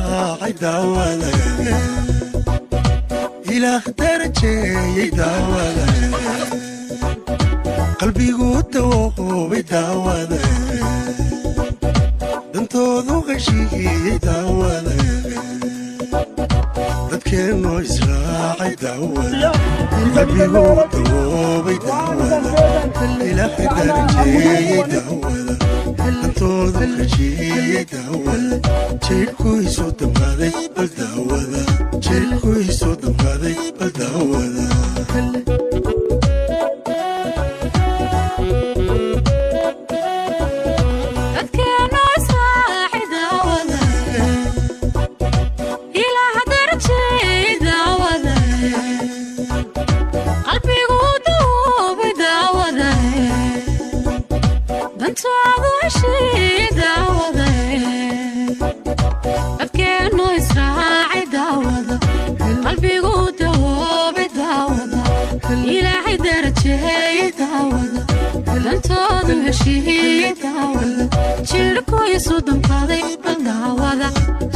إسراع داولا إله درجي داولا قلبي قد وهو داولا انتو ذو غشي داولا dadkeenu israacay daawada qalbiguu dawoobay daawada ilaahay darajeeyey daawada dantooda heshiiyey daawada jeelkuiisoo damqaaday bal daawada jeelkuiisoo damqaaday bal daawada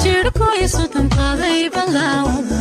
Jirku isu damqaaday bal daawada